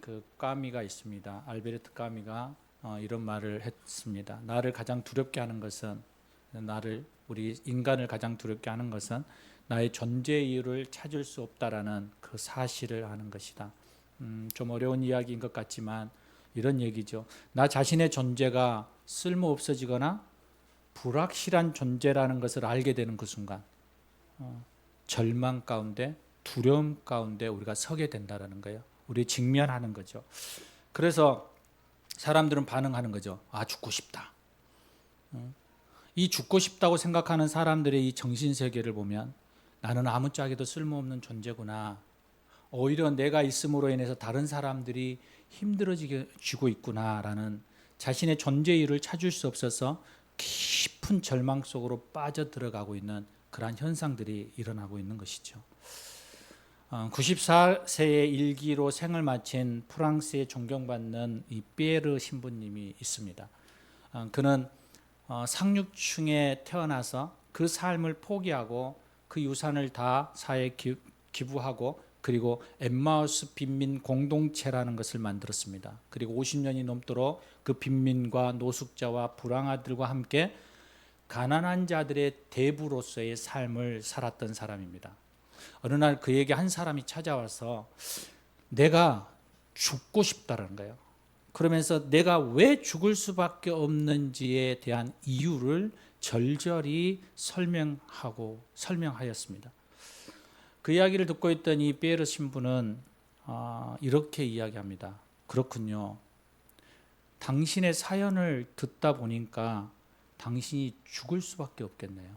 그 까미가 있습니다. 알베르트 까미가 이런 말을 했습니다. 나를 가장 두렵게 하는 것은 우리 인간을 가장 두렵게 하는 것은 나의 존재 이유를 찾을 수 없다라는 그 사실을 아는 것이다. 좀 어려운 이야기인 것 같지만 이런 얘기죠. 나 자신의 존재가 쓸모 없어지거나 불확실한 존재라는 것을 알게 되는 그 순간 절망 가운데 두려움 가운데 우리가 서게 된다는 거예요. 우리 직면하는 거죠. 그래서 사람들은 반응하는 거죠. 아, 죽고 싶다. 이 죽고 싶다고 생각하는 사람들의 이 정신세계를 보면 나는 아무짝에도 쓸모없는 존재구나. 오히려 내가 있음으로 인해서 다른 사람들이 힘들어지고 있구나라는 자신의 존재 이유를 찾을 수 없어서 깊은 절망 속으로 빠져들어가고 있는 그러한 현상들이 일어나고 있는 것이죠. 94세의 일기로 생을 마친 프랑스의 존경받는 이 피에르 신부님이 있습니다. 그는 상류층에 태어나서 그 삶을 포기하고 그 유산을 다 사회에 기부하고 그리고 엠마우스 빈민 공동체라는 것을 만들었습니다. 그리고 50년이 넘도록 그 빈민과 노숙자와 불황아들과 함께 가난한 자들의 대부로서의 삶을 살았던 사람입니다. 어느 날 그에게 한 사람이 찾아와서 내가 죽고 싶다는 거예요. 그러면서 내가 왜 죽을 수밖에 없는지에 대한 이유를 절절히 설명하였습니다. 그 이야기를 듣고 있던 이 피에르 신부는 이렇게 이야기합니다. 그렇군요. 당신의 사연을 듣다 보니까 당신이 죽을 수밖에 없겠네요.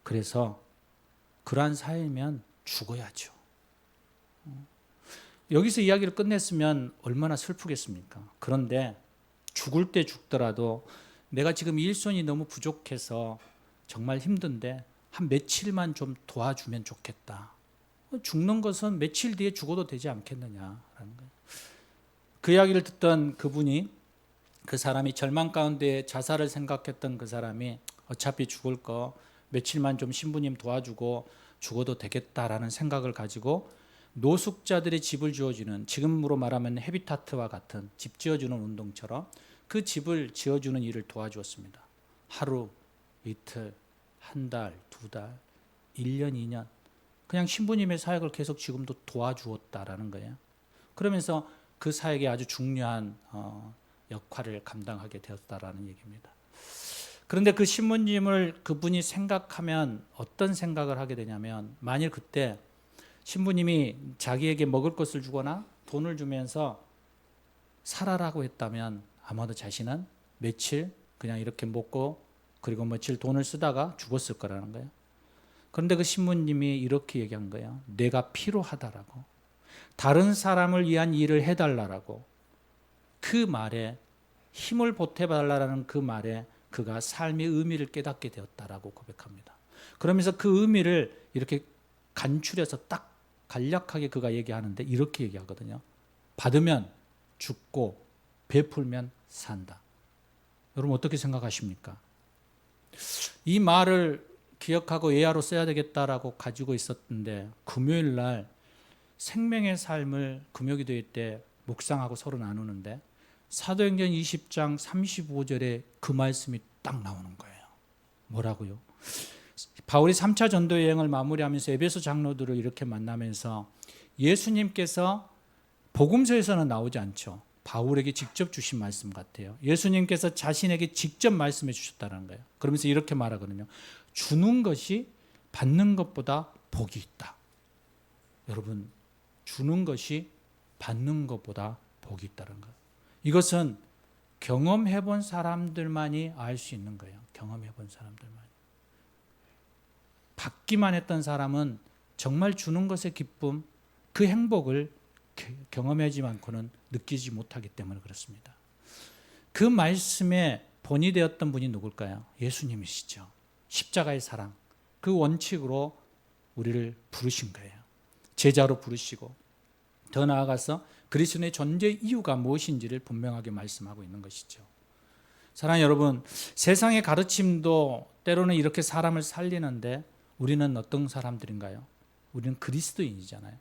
그래서 그러한 사연이면 죽어야죠. 여기서 이야기를 끝냈으면 얼마나 슬프겠습니까? 그런데 죽을 때 죽더라도 내가 지금 일손이 너무 부족해서 정말 힘든데 한 며칠만 좀 도와주면 좋겠다. 죽는 것은 며칠 뒤에 죽어도 되지 않겠느냐라는 거예요. 그 이야기를 듣던 그분이 그 사람이 절망 가운데 자살을 생각했던 그 사람이 어차피 죽을 거 며칠만 좀 신부님 도와주고 죽어도 되겠다라는 생각을 가지고 노숙자들의 집을 지어주는, 지금으로 말하면 헤비타트와 같은 집 지어주는 운동처럼 그 집을 지어주는 일을 도와주었습니다. 하루, 이틀, 한 달, 두 달, 1년, 2년 그냥 신부님의 사역을 계속 지금도 도와주었다라는 거예요. 그러면서 그 사역에 아주 중요한 역할을 감당하게 되었다라는 얘기입니다. 그런데 그 신부님을 그분이 생각하면 어떤 생각을 하게 되냐면, 만일 그때 신부님이 자기에게 먹을 것을 주거나 돈을 주면서 살아라고 했다면 아마도 자신은 며칠 그냥 이렇게 먹고 그리고 며칠 돈을 쓰다가 죽었을 거라는 거예요. 그런데 그 신부님이 이렇게 얘기한 거예요. 내가 필요하다라고, 다른 사람을 위한 일을 해달라고, 그 말에 힘을 보태달라는 그 말에 그가 삶의 의미를 깨닫게 되었다라고 고백합니다. 그러면서 그 의미를 이렇게 간추려서 딱 간략하게 그가 얘기하는데 이렇게 얘기하거든요. 받으면 죽고 베풀면 산다. 여러분 어떻게 생각하십니까? 이 말을 기억하고 예화로 써야 되겠다라고 가지고 있었는데 금요일 날 생명의 삶을 금요기도회 때 묵상하고 서로 나누는데 사도행전 20장 35절에 그 말씀이 딱 나오는 거예요. 뭐라고요? 바울이 3차 전도 여행을 마무리하면서 에베소 장로들을 이렇게 만나면서 예수님께서 복음서에서는 나오지 않죠. 바울에게 직접 주신 말씀 같아요. 예수님께서 자신에게 직접 말씀해 주셨다는 거예요. 그러면서 이렇게 말하거든요. 주는 것이 받는 것보다 복이 있다. 여러분, 주는 것이 받는 것보다 복이 있다는 거예요. 이것은 경험해 본 사람들만이 알 수 있는 거예요. 경험해 본 사람들만이. 받기만 했던 사람은 정말 주는 것의 기쁨, 그 행복을 경험하지 않고는 느끼지 못하기 때문에 그렇습니다. 그 말씀에 본이 되었던 분이 누굴까요? 예수님이시죠. 십자가의 사랑, 그 원칙으로 우리를 부르신 거예요. 제자로 부르시고 더 나아가서 그리스도의 존재 이유가 무엇인지를 분명하게 말씀하고 있는 것이죠. 사랑하는 여러분, 세상의 가르침도 때로는 이렇게 사람을 살리는데 우리는 어떤 사람들인가요? 우리는 그리스도인이잖아요.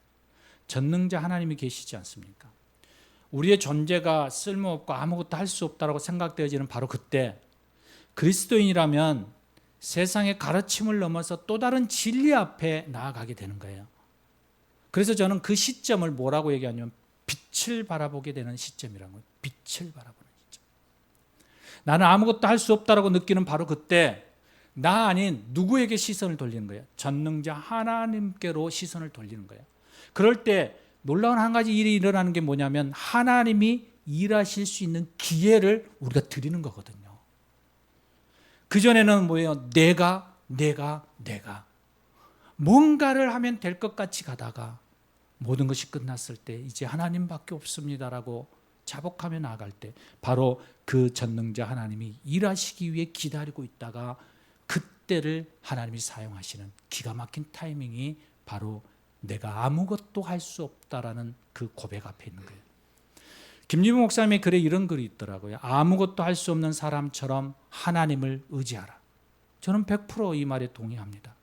전능자 하나님이 계시지 않습니까? 우리의 존재가 쓸모없고 아무것도 할 수 없다라고 생각되어지는 바로 그때 그리스도인이라면 세상의 가르침을 넘어서 또 다른 진리 앞에 나아가게 되는 거예요. 그래서 저는 그 시점을 뭐라고 얘기하냐면 빛을 바라보게 되는 시점이라는 거예요. 빛을 바라보는 시점. 나는 아무것도 할 수 없다라고 느끼는 바로 그때 나 아닌 누구에게 시선을 돌리는 거예요? 전능자 하나님께로 시선을 돌리는 거예요. 그럴 때 놀라운 한 가지 일이 일어나는 게 뭐냐면 하나님이 일하실 수 있는 기회를 우리가 드리는 거거든요. 그전에는 뭐예요? 내가 뭔가를 하면 될 것 같이 가다가 모든 것이 끝났을 때 이제 하나님밖에 없습니다라고 자복하며 나아갈 때 바로 그 전능자 하나님이 일하시기 위해 기다리고 있다가 그때를 하나님이 사용하시는 기가 막힌 타이밍이 바로 내가 아무것도 할 수 없다라는 그 고백 앞에 있는 거예요. 김유봉 목사님의 글에 이런 글이 있더라고요. 아무것도 할 수 없는 사람처럼 하나님을 의지하라. 저는 100% 이 말에 동의합니다.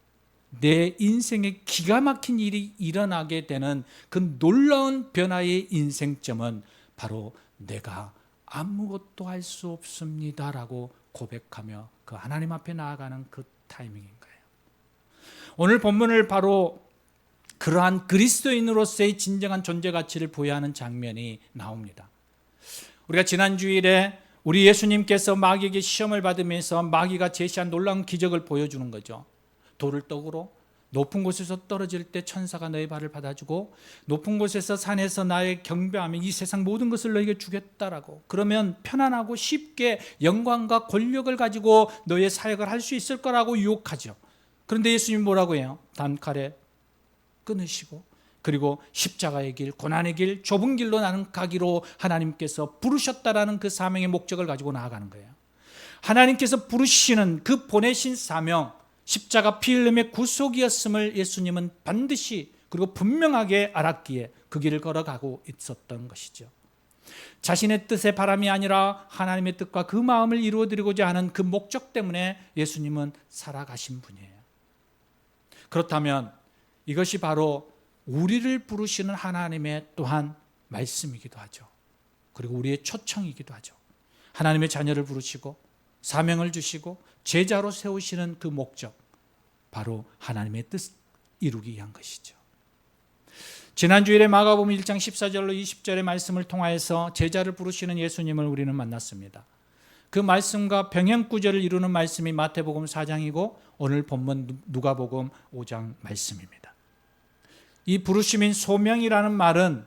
내 인생에 기가 막힌 일이 일어나게 되는 그 놀라운 변화의 인생점은 바로 내가 아무것도 할 수 없습니다라고 고백하며 그 하나님 앞에 나아가는 그 타이밍인 거예요. 오늘 본문을 바로 그러한 그리스도인으로서의 진정한 존재 가치를 부여하는 장면이 나옵니다. 우리가 지난 주일에 우리 예수님께서 마귀에게 시험을 받으면서 마귀가 제시한 놀라운 기적을 보여주는 거죠. 돌을 떡으로 높은 곳에서 떨어질 때 천사가 너의 발을 받아주고 높은 곳에서 산에서 나의 경배하면 이 세상 모든 것을 너에게 주겠다라고. 그러면 편안하고 쉽게 영광과 권력을 가지고 너의 사역을 할 수 있을 거라고 유혹하죠. 그런데 예수님이 뭐라고 해요? 단칼에 끊으시고 그리고 십자가의 길, 고난의 길, 좁은 길로 나는 가기로 하나님께서 부르셨다라는 그 사명의 목적을 가지고 나아가는 거예요. 하나님께서 부르시는 그 보내신 사명, 십자가 피 흘림의 구속이었음을 예수님은 반드시 그리고 분명하게 알았기에 그 길을 걸어가고 있었던 것이죠. 자신의 뜻의 바람이 아니라 하나님의 뜻과 그 마음을 이루어드리고자 하는 그 목적 때문에 예수님은 살아가신 분이에요. 그렇다면 이것이 바로 우리를 부르시는 하나님의 또한 말씀이기도 하죠. 그리고 우리의 초청이기도 하죠. 하나님의 자녀를 부르시고 사명을 주시고 제자로 세우시는 그 목적, 바로 하나님의 뜻 이루기 위한 것이죠. 지난주일에 마가복음 1장 14절로 20절의 말씀을 통하여서 제자를 부르시는 예수님을 우리는 만났습니다. 그 말씀과 병행구절을 이루는 말씀이 마태복음 4장이고 오늘 본문 누가복음 5장 말씀입니다. 이 부르심인 소명이라는 말은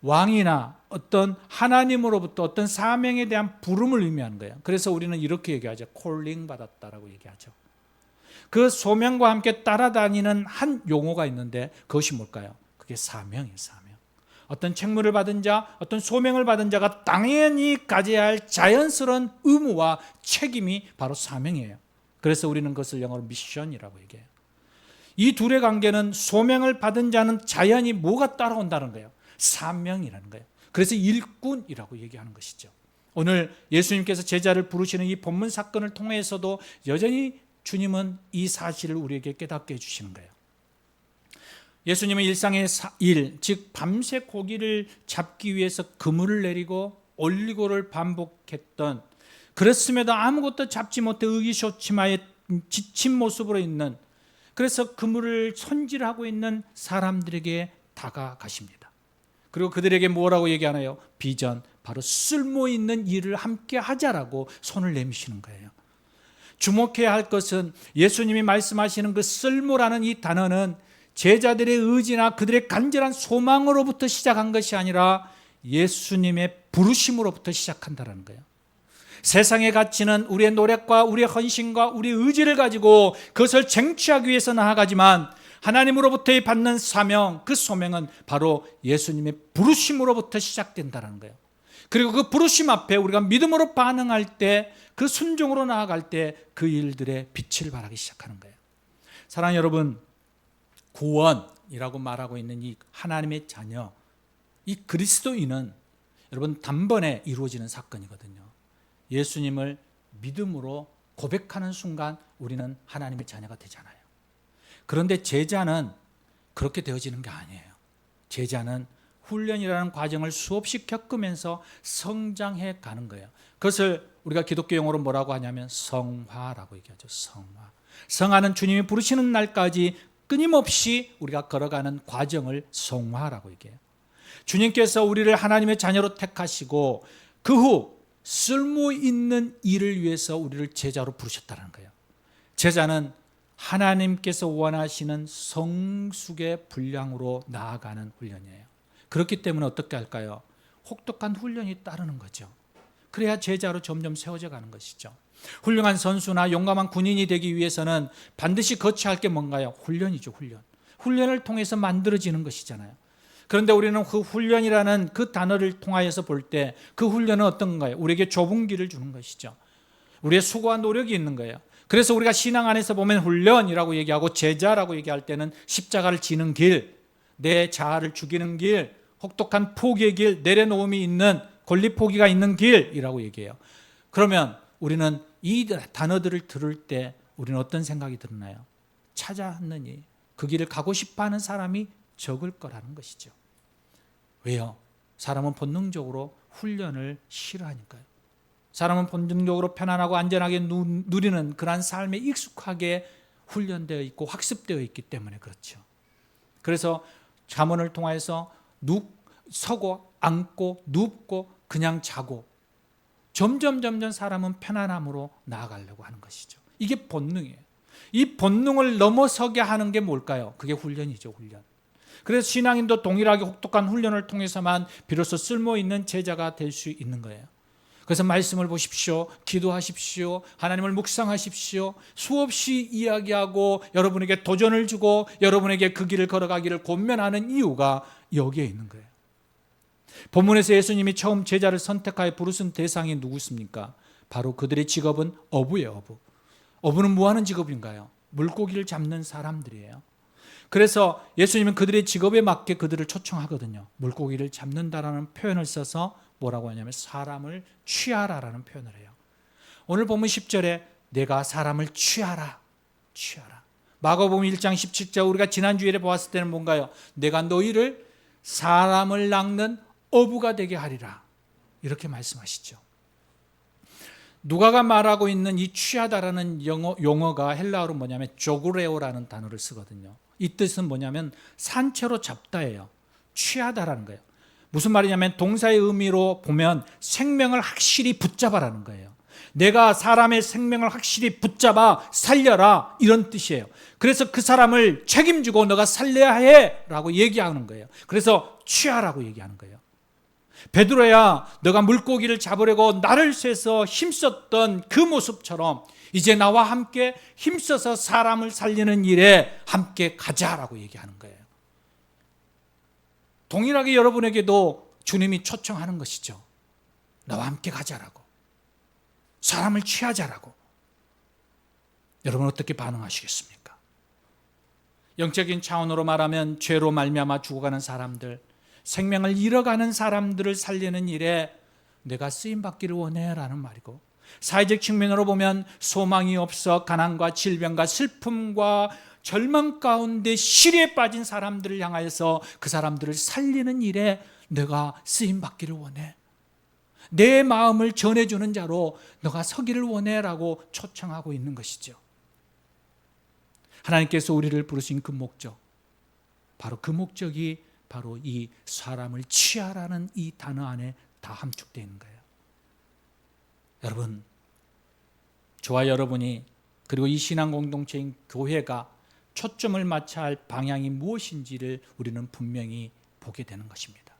왕이나 어떤 하나님으로부터 어떤 사명에 대한 부름을 의미하는 거예요. 그래서 우리는 이렇게 얘기하죠. 콜링 받았다라고 얘기하죠. 그 소명과 함께 따라다니는 한 용어가 있는데 그것이 뭘까요? 그게 사명이에요. 사명. 어떤 책무를 받은 자, 어떤 소명을 받은 자가 당연히 가져야 할 자연스러운 의무와 책임이 바로 사명이에요. 그래서 우리는 그것을 영어로 미션이라고 얘기해요. 이 둘의 관계는 소명을 받은 자는 자연히 뭐가 따라온다는 거예요? 사명이라는 거예요. 그래서 일꾼이라고 얘기하는 것이죠. 오늘 예수님께서 제자를 부르시는 이 본문 사건을 통해서도 여전히 주님은 이 사실을 우리에게 깨닫게 해주시는 거예요. 예수님은 일상의 일, 즉 밤새 고기를 잡기 위해서 그물을 내리고 올리고를 반복했던, 그렇음에도 아무것도 잡지 못해 의기소침하여 지친 모습으로 있는, 그래서 그물을 손질하고 있는 사람들에게 다가가십니다. 그리고 그들에게 뭐라고 얘기하나요? 비전, 바로 쓸모있는 일을 함께 하자라고 손을 내미시는 거예요. 주목해야 할 것은 예수님이 말씀하시는 그 쓸모라는 이 단어는 제자들의 의지나 그들의 간절한 소망으로부터 시작한 것이 아니라 예수님의 부르심으로부터 시작한다는 거예요. 세상의 가치는 우리의 노력과 우리의 헌신과 우리의 의지를 가지고 그것을 쟁취하기 위해서 나아가지만 하나님으로부터 받는 사명, 그 소명은 바로 예수님의 부르심으로부터 시작된다는 거예요. 그리고 그 부르심 앞에 우리가 믿음으로 반응할 때, 그 순종으로 나아갈 때 그 일들의 빛을 발하기 시작하는 거예요. 사랑하는 여러분, 구원이라고 말하고 있는 이 하나님의 자녀, 이 그리스도인은 여러분 단번에 이루어지는 사건이거든요. 예수님을 믿음으로 고백하는 순간 우리는 하나님의 자녀가 되잖아요. 그런데 제자는 그렇게 되어지는 게 아니에요. 제자는 훈련이라는 과정을 수없이 겪으면서 성장해 가는 거예요. 그것을 우리가 기독교 용어로 뭐라고 하냐면 성화라고 얘기하죠. 성화. 성화는 주님이 부르시는 날까지 끊임없이 우리가 걸어가는 과정을 성화라고 얘기해요. 주님께서 우리를 하나님의 자녀로 택하시고 그 후 쓸모 있는 일을 위해서 우리를 제자로 부르셨다는 거예요. 제자는 하나님께서 원하시는 성숙의 분량으로 나아가는 훈련이에요. 그렇기 때문에 어떻게 할까요? 혹독한 훈련이 따르는 거죠. 그래야 제자로 점점 세워져 가는 것이죠. 훌륭한 선수나 용감한 군인이 되기 위해서는 반드시 거쳐야 할 게 뭔가요? 훈련이죠. 훈련. 훈련을 통해서 만들어지는 것이잖아요. 그런데 우리는 그 훈련이라는 그 단어를 통하여서 볼 때 그 훈련은 어떤 건가요? 우리에게 좁은 길을 주는 것이죠. 우리의 수고와 노력이 있는 거예요. 그래서 우리가 신앙 안에서 보면 훈련이라고 얘기하고 제자라고 얘기할 때는 십자가를 지는 길, 내 자아를 죽이는 길, 혹독한 포기의 길, 내려놓음이 있는 권리 포기가 있는 길이라고 얘기해요. 그러면 우리는 이 단어들을 들을 때 우리는 어떤 생각이 드나요? 찾아왔느니 그 길을 가고 싶어하는 사람이 적을 거라는 것이죠. 왜요? 사람은 본능적으로 훈련을 싫어하니까요. 사람은 본능적으로 편안하고 안전하게 누리는 그러한 삶에 익숙하게 훈련되어 있고 학습되어 있기 때문에 그렇죠. 그래서 잠언을 통해서 서고 앉고 눕고 그냥 자고 점점 사람은 편안함으로 나아가려고 하는 것이죠. 이게 본능이에요. 이 본능을 넘어서게 하는 게 뭘까요? 그게 훈련이죠. 훈련. 그래서 신앙인도 동일하게 혹독한 훈련을 통해서만 비로소 쓸모있는 제자가 될 수 있는 거예요. 그래서 말씀을 보십시오. 기도하십시오. 하나님을 묵상하십시오. 수없이 이야기하고 여러분에게 도전을 주고 여러분에게 그 길을 걸어가기를 권면하는 이유가 여기에 있는 거예요. 본문에서 예수님이 처음 제자를 선택하여 부르신 대상이 누구십니까? 바로 그들의 직업은 어부예요. 어부. 어부는 뭐 하는 직업인가요? 물고기를 잡는 사람들이에요. 그래서 예수님은 그들의 직업에 맞게 그들을 초청하거든요. 물고기를 잡는다라는 표현을 써서 뭐라고 하냐면 사람을 취하라라는 표현을 해요. 오늘 본문 10절에 내가 사람을 취하라. 마가복음 1장 17절 우리가 지난주일에 보았을 때는 뭔가요? 내가 너희를 사람을 낚는 어부가 되게 하리라. 이렇게 말씀하시죠. 누가가 말하고 있는 이 취하다라는 용어가 헬라어로 뭐냐면 조그레오라는 단어를 쓰거든요. 이 뜻은 뭐냐면 산채로 잡다예요. 취하다라는 거예요. 무슨 말이냐면 동사의 의미로 보면 생명을 확실히 붙잡아라는 거예요. 내가 사람의 생명을 확실히 붙잡아 살려라 이런 뜻이에요. 그래서 그 사람을 책임지고 너가 살려야 해라고 얘기하는 거예요. 그래서 취하라고 얘기하는 거예요. 베드로야 너가 물고기를 잡으려고 나를 쇠서 힘썼던 그 모습처럼 이제 나와 함께 힘써서 사람을 살리는 일에 함께 가자라고 얘기하는 거예요. 동일하게 여러분에게도 주님이 초청하는 것이죠. 나와 함께 가자라고. 사람을 취하자라고. 여러분 어떻게 반응하시겠습니까? 영적인 차원으로 말하면 죄로 말미암아 죽어가는 사람들, 생명을 잃어가는 사람들을 살리는 일에 내가 쓰임받기를 원해라는 말이고, 사회적 측면으로 보면 소망이 없어 가난과 질병과 슬픔과 절망 가운데 시리에 빠진 사람들을 향하여서 그 사람들을 살리는 일에 내가 쓰임받기를 원해. 내 마음을 전해주는 자로 너가 서기를 원해라고 초청하고 있는 것이죠. 하나님께서 우리를 부르신 그 목적, 바로 그 목적이 바로 이 사람을 취하라는 이 단어 안에 다 함축되어 있는 거예요. 여러분, 저와 여러분이 그리고 이 신앙 공동체인 교회가 초점을 맞춰야 할 방향이 무엇인지를 우리는 분명히 보게 되는 것입니다.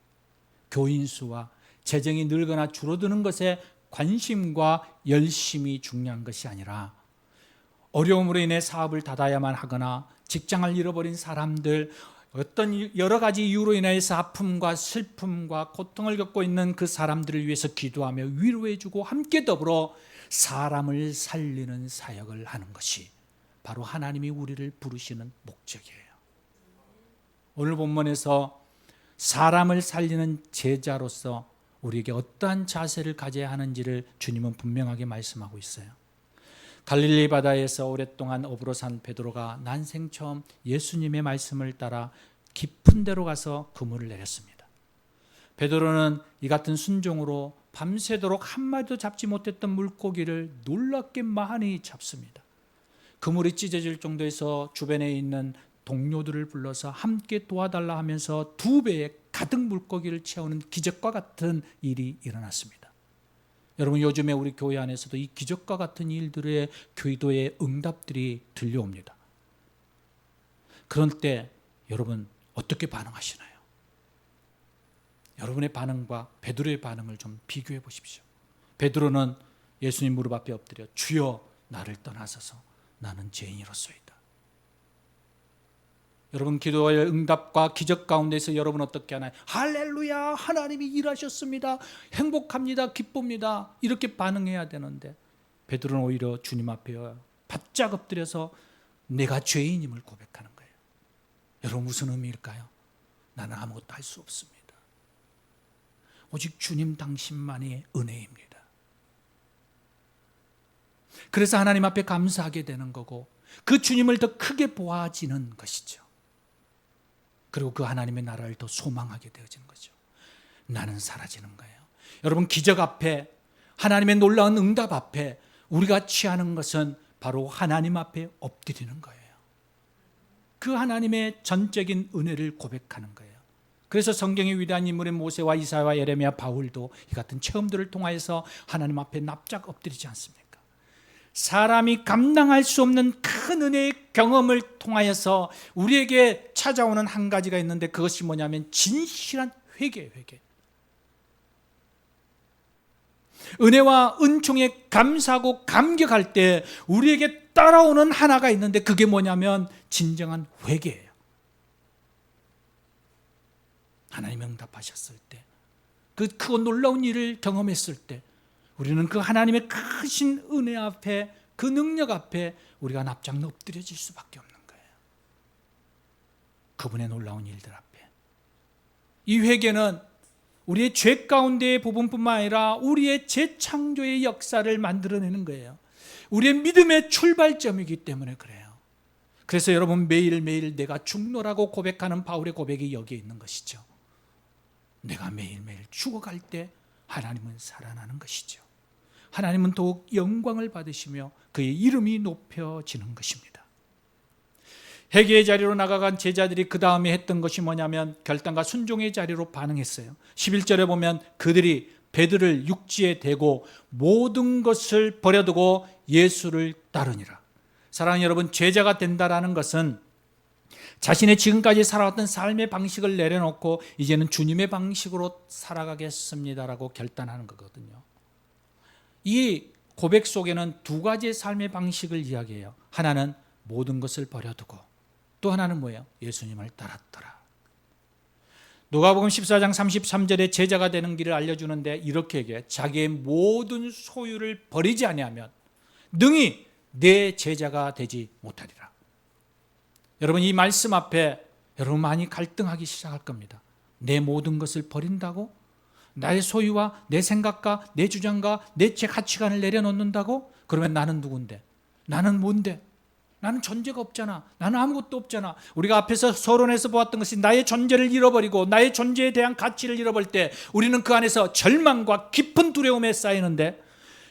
교인 수와 재정이 늘거나 줄어드는 것에 관심과 열심이 중요한 것이 아니라 어려움으로 인해 사업을 닫아야만 하거나 직장을 잃어버린 사람들, 어떤 여러 가지 이유로 인해서 아픔과 슬픔과 고통을 겪고 있는 그 사람들을 위해서 기도하며 위로해주고 함께 더불어 사람을 살리는 사역을 하는 것이 바로 하나님이 우리를 부르시는 목적이에요. 오늘 본문에서 사람을 살리는 제자로서 우리에게 어떠한 자세를 가져야 하는지를 주님은 분명하게 말씀하고 있어요. 갈릴리 바다에서 오랫동안 어부로 산 베드로가 난생 처음 예수님의 말씀을 따라 깊은 데로 가서 그물을 내렸습니다. 베드로는 이 같은 순종으로 밤새도록 한 마리도 잡지 못했던 물고기를 놀랍게 많이 잡습니다. 그물이 찢어질 정도에서 주변에 있는 동료들을 불러서 함께 도와달라 하면서 2배의 가득 물고기를 채우는 기적과 같은 일이 일어났습니다. 여러분, 요즘에 우리 교회 안에서도 이 기적과 같은 일들의 기도의 응답들이 들려옵니다. 그럴 때 여러분 어떻게 반응하시나요? 여러분의 반응과 베드로의 반응을 좀 비교해 보십시오. 베드로는 예수님 무릎 앞에 엎드려 주여 나를 떠나소서 나는 죄인이로소이다. 여러분, 기도의 응답과 기적 가운데서 여러분 어떻게 하나요? 할렐루야, 하나님이 일하셨습니다, 행복합니다, 기쁩니다, 이렇게 반응해야 되는데 베드로는 오히려 주님 앞에 바짝 엎드려서 내가 죄인임을 고백하는 거예요. 여러분, 무슨 의미일까요? 나는 아무것도 할 수 없습니다. 오직 주님 당신만이 은혜입니다. 그래서 하나님 앞에 감사하게 되는 거고 그 주님을 더 크게 보아지는 것이죠. 그리고 그 하나님의 나라를 더 소망하게 되어지는 거죠. 나는 사라지는 거예요. 여러분, 기적 앞에, 하나님의 놀라운 응답 앞에 우리가 취하는 것은 바로 하나님 앞에 엎드리는 거예요. 그 하나님의 전적인 은혜를 고백하는 거예요. 그래서 성경의 위대한 인물인 모세와 이사야와 예레미야, 바울도 이 같은 체험들을 통하여서 하나님 앞에 납작 엎드리지 않습니까? 사람이 감당할 수 없는 큰 은혜의 경험을 통하여서 우리에게 찾아오는 한 가지가 있는데 그것이 뭐냐면 진실한 회개예요. 회개. 은혜와 은총에 감사하고 감격할 때 우리에게 따라오는 하나가 있는데 그게 뭐냐면 진정한 회개예요. 하나님이 응답하셨을 때, 그 크고 놀라운 일을 경험했을 때 우리는 그 하나님의 크신 은혜 앞에, 그 능력 앞에 우리가 납작 엎드려질 수밖에 없는 거예요. 그분의 놀라운 일들 앞에. 이 회개는 우리의 죄 가운데의 부분뿐만 아니라 우리의 재창조의 역사를 만들어내는 거예요. 우리의 믿음의 출발점이기 때문에 그래요. 그래서 여러분, 매일매일 내가 죽노라고 고백하는 바울의 고백이 여기에 있는 것이죠. 내가 매일매일 죽어갈 때 하나님은 살아나는 것이죠. 하나님은 더욱 영광을 받으시며 그의 이름이 높여지는 것입니다. 회개의 자리로 나가간 제자들이 그 다음에 했던 것이 뭐냐면 결단과 순종의 자리로 반응했어요. 11절에 보면 그들이 배들을 육지에 대고 모든 것을 버려두고 예수를 따르니라. 사랑하는 여러분, 제자가 된다라는 것은 자신의 지금까지 살아왔던 삶의 방식을 내려놓고 이제는 주님의 방식으로 살아가겠습니다라고 결단하는 거거든요. 이 고백 속에는 2가지의 삶의 방식을 이야기해요. 하나는 모든 것을 버려두고 또 하나는 뭐예요? 예수님을 따랐더라. 누가복음 14장 33절에 제자가 되는 길을 알려주는데 이렇게 얘기해요. 자기의 모든 소유를 버리지 아니하면 능히 내 제자가 되지 못하리라. 여러분, 이 말씀 앞에 여러분 많이 갈등하기 시작할 겁니다. 내 모든 것을 버린다고? 나의 소유와 내 생각과 내 주장과 내 가치관을 내려놓는다고? 그러면 나는 누군데? 나는 뭔데? 나는 존재가 없잖아. 나는 아무것도 없잖아. 우리가 앞에서 서론에서 보았던 것이 나의 존재를 잃어버리고 나의 존재에 대한 가치를 잃어버릴 때 우리는 그 안에서 절망과 깊은 두려움에 쌓이는데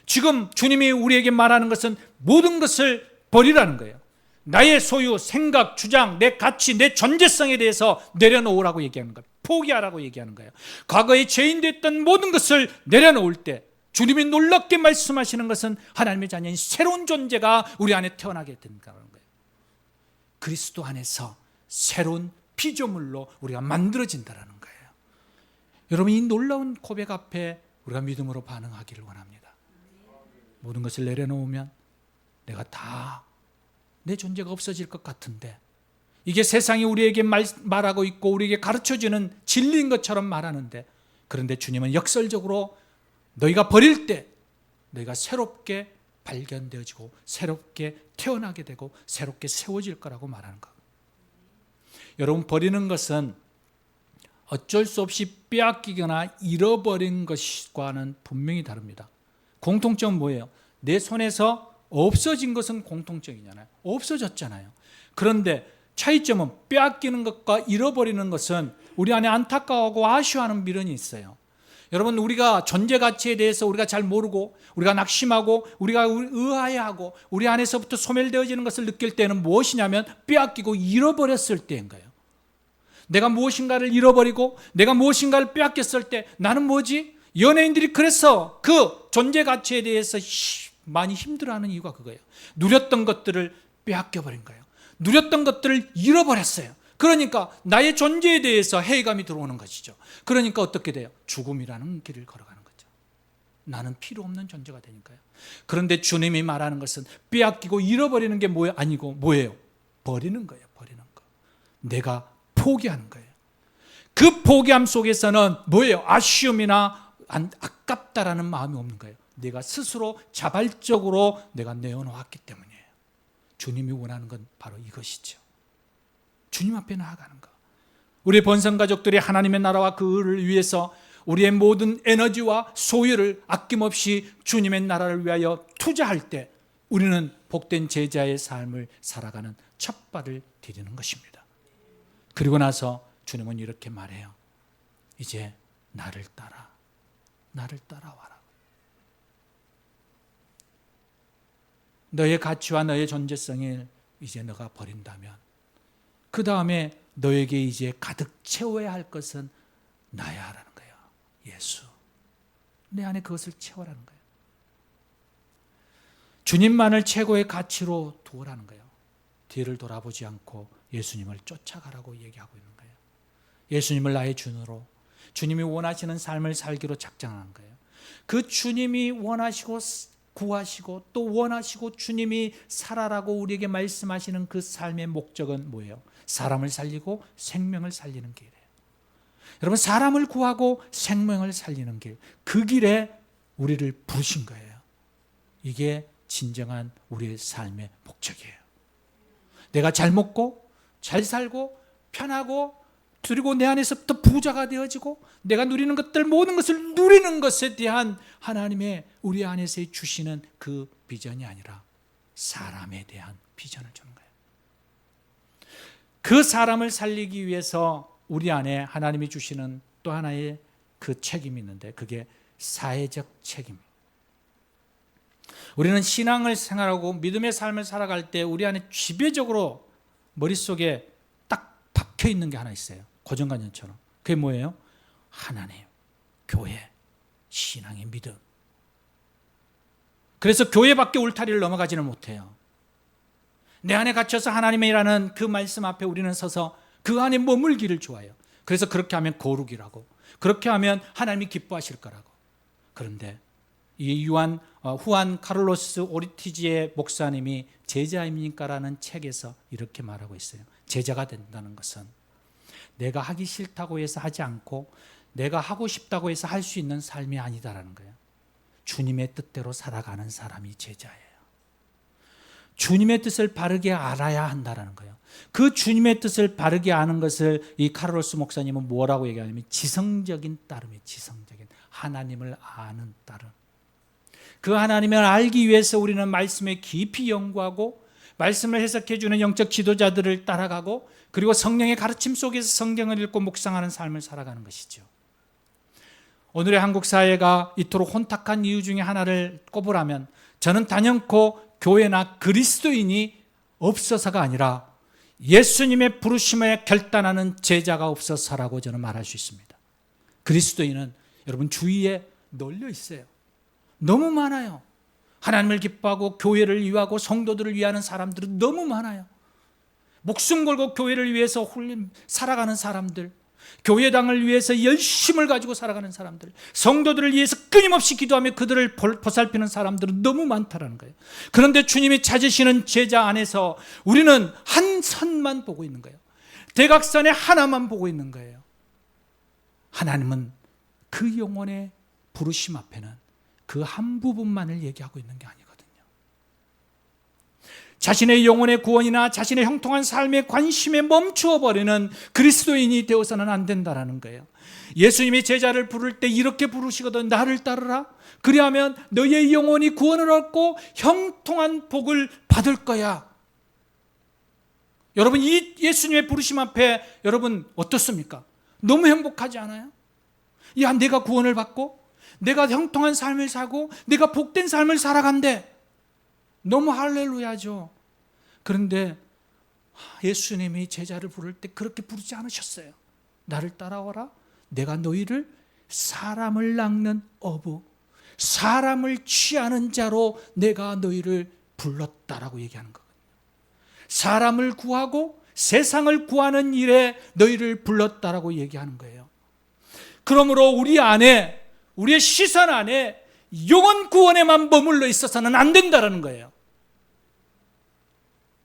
지금 주님이 우리에게 말하는 것은 모든 것을 버리라는 거예요. 나의 소유, 생각, 주장, 내 가치, 내 존재성에 대해서 내려놓으라고 얘기하는 거예요. 포기하라고 얘기하는 거예요. 과거에 죄인 됐던 모든 것을 내려놓을 때 주님이 놀랍게 말씀하시는 것은 하나님의 자녀인 새로운 존재가 우리 안에 태어나게 된다는 거예요. 그리스도 안에서 새로운 피조물로 우리가 만들어진다는 거예요. 여러분, 이 놀라운 고백 앞에 우리가 믿음으로 반응하기를 원합니다. 모든 것을 내려놓으면 내가 다 내 존재가 없어질 것 같은데 이게 세상이 우리에게 말하고 있고 우리에게 가르쳐주는 진리인 것처럼 말하는데 그런데 주님은 역설적으로 너희가 버릴 때 너희가 새롭게 발견되어지고 새롭게 태어나게 되고 새롭게 세워질 거라고 말하는 것. 여러분, 버리는 것은 어쩔 수 없이 빼앗기거나 잃어버린 것과는 분명히 다릅니다. 공통점은 뭐예요? 내 손에서 없어진 것은 공통점이잖아요. 없어졌잖아요. 그런데 차이점은 빼앗기는 것과 잃어버리는 것은 우리 안에 안타까워하고 아쉬워하는 미련이 있어요. 여러분, 우리가 존재 가치에 대해서 우리가 잘 모르고 우리가 낙심하고 우리가 의아해하고 우리 안에서부터 소멸되어지는 것을 느낄 때는 무엇이냐면 빼앗기고 잃어버렸을 때인 거예요. 내가 무엇인가를 잃어버리고 내가 무엇인가를 빼앗겼을 때 나는 뭐지? 연예인들이 그래서 그 존재 가치에 대해서 많이 힘들어하는 이유가 그거예요. 누렸던 것들을 빼앗겨버린 거예요. 누렸던 것들을 잃어버렸어요. 그러니까 나의 존재에 대해서 회의감이 들어오는 것이죠. 그러니까 어떻게 돼요? 죽음이라는 길을 걸어가는 거죠. 나는 필요 없는 존재가 되니까요. 그런데 주님이 말하는 것은 빼앗기고 잃어버리는 게 아니고 뭐예요? 버리는 거예요. 버리는 거. 내가 포기하는 거예요. 그 포기함 속에서는 뭐예요? 아쉬움이나 아깝다라는 마음이 없는 거예요. 내가 스스로 자발적으로 내가 내어놓았기 때문이에요. 주님이 원하는 건 바로 이것이죠. 주님 앞에 나아가는 것. 우리 본성 가족들이 하나님의 나라와 그 의를 위해서 우리의 모든 에너지와 소유를 아낌없이 주님의 나라를 위하여 투자할 때 우리는 복된 제자의 삶을 살아가는 첫 발을 디디는 것입니다. 그리고 나서 주님은 이렇게 말해요. 이제 나를 따라와라. 너의 가치와 너의 존재성을 이제 너가 버린다면 그 다음에 너에게 이제 가득 채워야 할 것은 나야라는 거예요. 예수. 내 안에 그것을 채워라는 거예요. 주님만을 최고의 가치로 두어라는 거예요. 뒤를 돌아보지 않고 예수님을 쫓아가라고 얘기하고 있는 거예요. 예수님을 나의 주노로, 주님이 원하시는 삶을 살기로 작정한 거예요. 그 주님이 원하시고 구하시고 또 원하시고 주님이 살아라고 우리에게 말씀하시는 그 삶의 목적은 뭐예요? 사람을 살리고 생명을 살리는 길이에요. 여러분, 사람을 구하고 생명을 살리는 길, 그 길에 우리를 부르신 거예요. 이게 진정한 우리의 삶의 목적이에요. 내가 잘 먹고 잘 살고 편하고 그리고 내 안에서부터 부자가 되어지고 내가 누리는 것들 모든 것을 누리는 것에 대한 하나님의 우리 안에서 주시는 그 비전이 아니라 사람에 대한 비전을 주는 거예요. 그 사람을 살리기 위해서 우리 안에 하나님이 주시는 또 하나의 그 책임이 있는데 그게 사회적 책임이에요. 우리는 신앙을 생활하고 믿음의 삶을 살아갈 때 우리 안에 지배적으로 머릿속에 딱 박혀 있는 게 하나 있어요. 고정관념처럼. 그게 뭐예요? 하나님, 교회, 신앙의 믿음. 그래서 교회밖에 울타리를 넘어가지는 못해요. 내 안에 갇혀서 하나님이라는 그 말씀 앞에 우리는 서서 그 안에 머물기를 좋아해요. 그래서 그렇게 하면 거룩이라고, 그렇게 하면 하나님이 기뻐하실 거라고. 그런데 이 후안 카를로스 오르티지의 목사님이 제자입니까라는 책에서 이렇게 말하고 있어요. 제자가 된다는 것은 내가 하기 싫다고 해서 하지 않고 내가 하고 싶다고 해서 할 수 있는 삶이 아니다라는 거예요. 주님의 뜻대로 살아가는 사람이 제자예요. 주님의 뜻을 바르게 알아야 한다라는 거예요. 그 주님의 뜻을 바르게 아는 것을 이 카를로스 목사님은 뭐라고 얘기하냐면 지성적인 따름이에요. 지성적인 하나님을 아는 따름. 그 하나님을 알기 위해서 우리는 말씀에 깊이 연구하고 말씀을 해석해 주는 영적 지도자들을 따라가고 그리고 성령의 가르침 속에서 성경을 읽고 묵상하는 삶을 살아가는 것이죠. 오늘의 한국 사회가 이토록 혼탁한 이유 중에 하나를 꼽으라면 저는 단연코 교회나 그리스도인이 없어서가 아니라 예수님의 부르심에 결단하는 제자가 없어서라고 저는 말할 수 있습니다. 그리스도인은 여러분 주위에 널려 있어요. 너무 많아요. 하나님을 기뻐하고 교회를 위하고 성도들을 위하는 사람들은 너무 많아요. 목숨 걸고 교회를 위해서 살아가는 사람들, 교회당을 위해서 열심을 가지고 살아가는 사람들, 성도들을 위해서 끊임없이 기도하며 그들을 보살피는 사람들은 너무 많다는 거예요. 그런데 주님이 찾으시는 제자 안에서 우리는 한 선만 보고 있는 거예요. 대각선에 하나만 보고 있는 거예요. 하나님은 그 영혼의 부르심 앞에는 그 한 부분만을 얘기하고 있는 게 아니거든요. 자신의 영혼의 구원이나 자신의 형통한 삶의 관심에 멈추어버리는 그리스도인이 되어서는 안 된다는 거예요. 예수님이 제자를 부를 때 이렇게 부르시거든. 나를 따르라. 그리하면 너의 영혼이 구원을 얻고 형통한 복을 받을 거야. 여러분, 이 예수님의 부르심 앞에 여러분 어떻습니까? 너무 행복하지 않아요? 야, 내가 구원을 받고 내가 형통한 삶을 사고 내가 복된 삶을 살아간대. 너무 할렐루야죠. 그런데 예수님이 제자를 부를 때 그렇게 부르지 않으셨어요. 나를 따라와라. 내가 너희를 사람을 낚는 어부, 사람을 취하는 자로 내가 너희를 불렀다라고 얘기하는 거거든요. 사람을 구하고 세상을 구하는 일에 너희를 불렀다라고 얘기하는 거예요. 그러므로 우리 안에, 우리의 시선 안에 영혼 구원에만 머물러 있어서는 안 된다라는 거예요.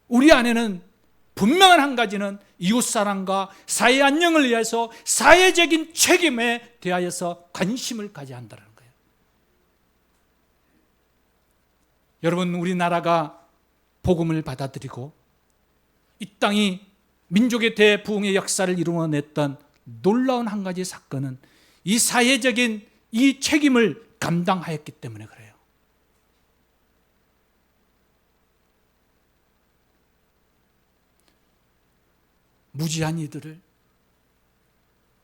우리 안에는 분명한 한 가지는 이웃사랑과 사회 안녕을 위해서 사회적인 책임에 대하여서 관심을 가져야 한다는 거예요. 여러분, 우리나라가 복음을 받아들이고 이 땅이 민족의 대부흥의 역사를 이루어냈던 놀라운 한 가지 사건은 이 사회적인 이 책임을 감당하였기 때문에 그래요. 무지한 이들을,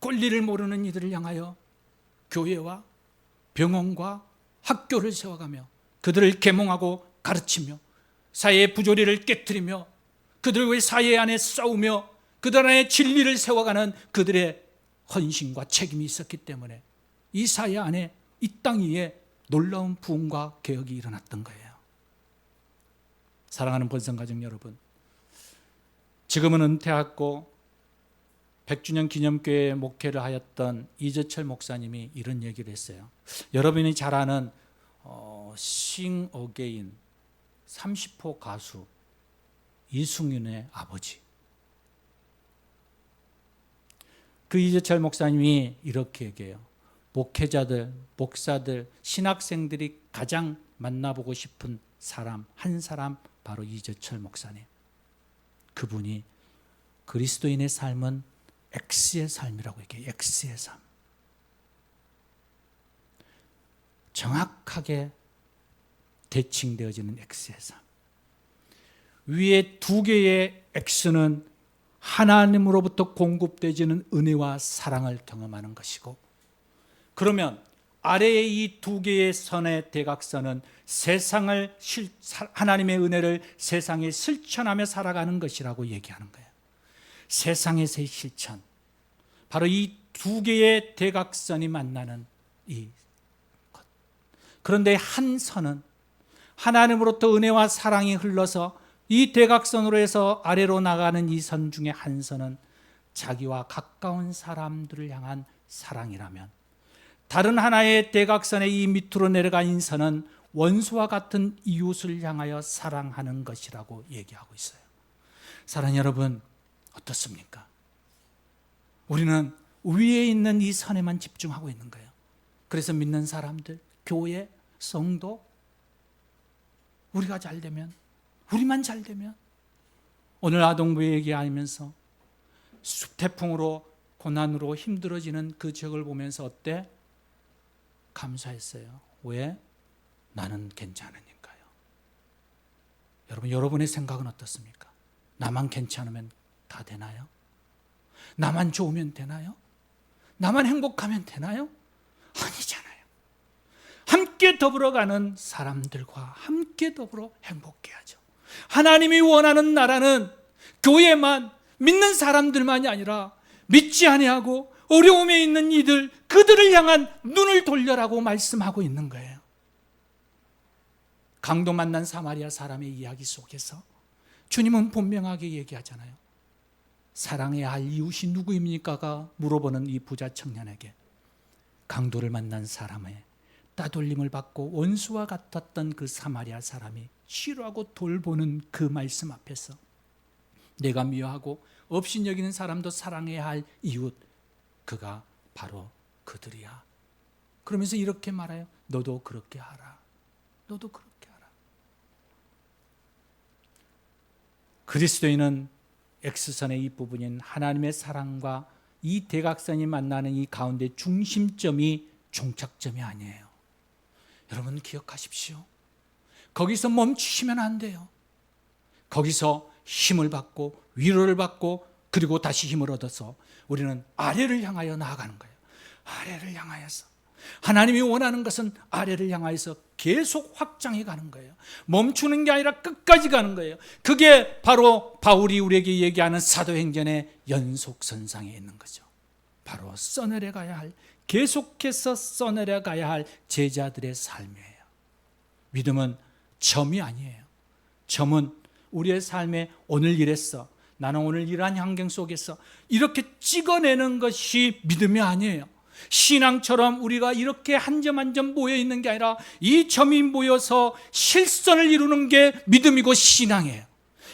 권리를 모르는 이들을 향하여 교회와 병원과 학교를 세워가며 그들을 계몽하고 가르치며 사회의 부조리를 깨뜨리며 그들의 사회 안에 싸우며 그들 안에 진리를 세워가는 그들의 헌신과 책임이 있었기 때문에 이 사회 안에, 이 땅 위에 놀라운 부흥과 개혁이 일어났던 거예요. 사랑하는 본성가족 여러분, 지금은 은퇴하고 100주년 기념교회 목회를 하였던 이재철 목사님이 이런 얘기를 했어요. 여러분이 잘 아는 싱 어게인 30호 가수 이승윤의 아버지, 그 이재철 목사님이 이렇게 얘기해요. 목회자들, 목사들, 신학생들이 가장 만나보고 싶은 사람, 한 사람, 바로 이재철 목사님. 그분이 그리스도인의 삶은 X의 삶이라고 얘기해요. X의 삶. 정확하게 대칭되어지는 X의 삶. 위에 두 개의 X는 하나님으로부터 공급되어지는 은혜와 사랑을 경험하는 것이고, 그러면 아래의 이 두 개의 선의 대각선은 세상을, 하나님의 은혜를 세상에 실천하며 살아가는 것이라고 얘기하는 거예요. 세상에서의 실천, 바로 이 두 개의 대각선이 만나는 이 것. 그런데 한 선은 하나님으로부터 은혜와 사랑이 흘러서 이 대각선으로 해서 아래로 나가는 이 선 중에 한 선은 자기와 가까운 사람들을 향한 사랑이라면, 다른 하나의 대각선의 이 밑으로 내려간 선은 원수와 같은 이웃을 향하여 사랑하는 것이라고 얘기하고 있어요. 사랑하는 여러분, 어떻습니까? 우리는 위에 있는 이 선에만 집중하고 있는 거예요. 그래서 믿는 사람들, 교회, 성도, 우리가 잘 되면, 우리만 잘 되면, 오늘 아동부 얘기하면서 태풍으로 고난으로 힘들어지는 그 지역을 보면서 어때? 감사했어요. 왜? 나는 괜찮으니까요. 여러분, 여러분의 생각은 어떻습니까? 나만 괜찮으면 다 되나요? 나만 좋으면 되나요? 나만 행복하면 되나요? 아니잖아요. 함께 더불어가는 사람들과 함께 더불어 행복해야죠. 하나님이 원하는 나라는 교회만, 믿는 사람들만이 아니라 믿지 아니하고 어려움에 있는 이들, 그들을 향한 눈을 돌려라고 말씀하고 있는 거예요. 강도 만난 사마리아 사람의 이야기 속에서 주님은 분명하게 얘기하잖아요. 사랑해야 할 이웃이 누구입니까가 물어보는 이 부자 청년에게 강도를 만난 사람의 따돌림을 받고 원수와 같았던 그 사마리아 사람이 싫어하고 돌보는 그 말씀 앞에서 내가 미워하고 없인 여기는 사람도 사랑해야 할 이웃, 그가 바로 그들이야. 그러면서 이렇게 말해요. 너도 그렇게 하라. 너도 그렇게 하라. 그리스도인은 X선의 이 부분인 하나님의 사랑과 이 대각선이 만나는 이 가운데 중심점이 종착점이 아니에요. 여러분 기억하십시오. 거기서 멈추시면 안 돼요. 거기서 힘을 받고 위로를 받고 그리고 다시 힘을 얻어서 우리는 아래를 향하여 나아가는 거예요. 아래를 향하여서. 하나님이 원하는 것은 아래를 향하여서 계속 확장해 가는 거예요. 멈추는 게 아니라 끝까지 가는 거예요. 그게 바로 바울이 우리에게 얘기하는 사도행전의 연속선상에 있는 거죠. 바로 써내려가야 할, 계속해서 써내려가야 할 제자들의 삶이에요. 믿음은 점이 아니에요. 점은 우리의 삶에 오늘 이랬어, 나는 오늘 이러한 환경 속에서 이렇게 찍어내는 것이 믿음이 아니에요. 신앙처럼 우리가 이렇게 한 점 한 점 모여 있는 게 아니라 이 점이 모여서 실선을 이루는 게 믿음이고 신앙이에요.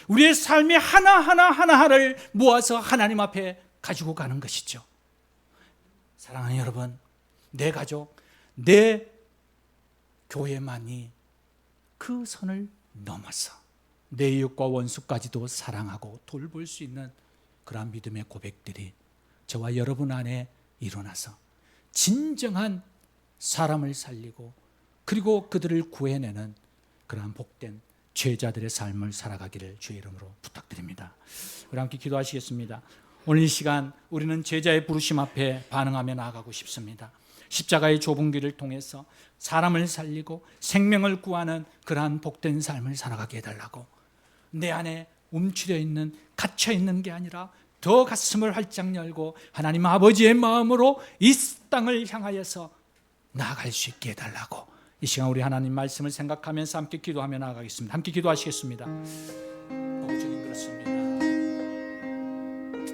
우리의 삶의 하나하나를 모아서 하나님 앞에 가지고 가는 것이죠. 사랑하는 여러분, 내 가족, 내 교회만이 그 선을 넘어서 내 이웃과 원수까지도 사랑하고 돌볼 수 있는 그러한 믿음의 고백들이 저와 여러분 안에 일어나서 진정한 사람을 살리고 그리고 그들을 구해내는 그러한 복된 제자들의 삶을 살아가기를 주의 이름으로 부탁드립니다. 우리 함께 기도하시겠습니다. 오늘 이 시간 우리는 제자의 부르심 앞에 반응하며 나아가고 싶습니다. 십자가의 좁은 길을 통해서 사람을 살리고 생명을 구하는 그러한 복된 삶을 살아가게 해달라고, 내 안에 움츠려 있는, 갇혀 있는 게 아니라 더 가슴을 활짝 열고 하나님 아버지의 마음으로 이 땅을 향하여서 나아갈 수 있게 해달라고, 이 시간 우리 하나님 말씀을 생각하면서 함께 기도하며 나아가겠습니다. 함께 기도하시겠습니다. 주님, 그렇습니다.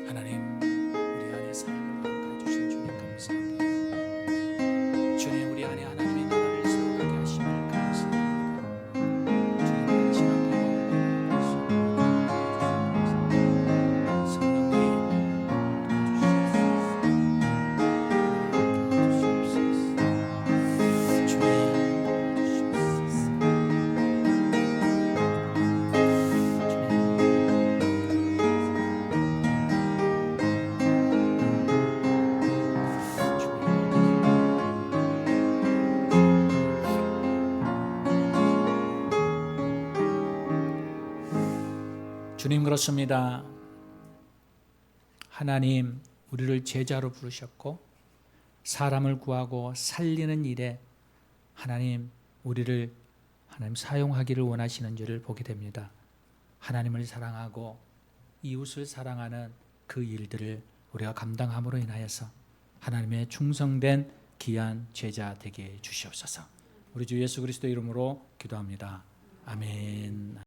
하나님, 우리 안에 삶을 허락해 주신 주님 감사합니다. 주님, 우리 안에 하나님의 나라를 세워가게 하심을 감사합니다. 주님, 당신 앞에 성령님 주님, 그렇습니다. 하나님, 우리를 제자로 부르셨고 사람을 구하고 살리는 일에 하나님, 우리를 하나님 사용하기를 원하시는 줄을 보게 됩니다. 하나님을 사랑하고 이웃을 사랑하는 그 일들을 우리가 감당함으로 인하여서 하나님의 충성된 귀한 제자 되게 해 주시옵소서. 우리 주 예수 그리스도 이름으로 기도합니다. 아멘.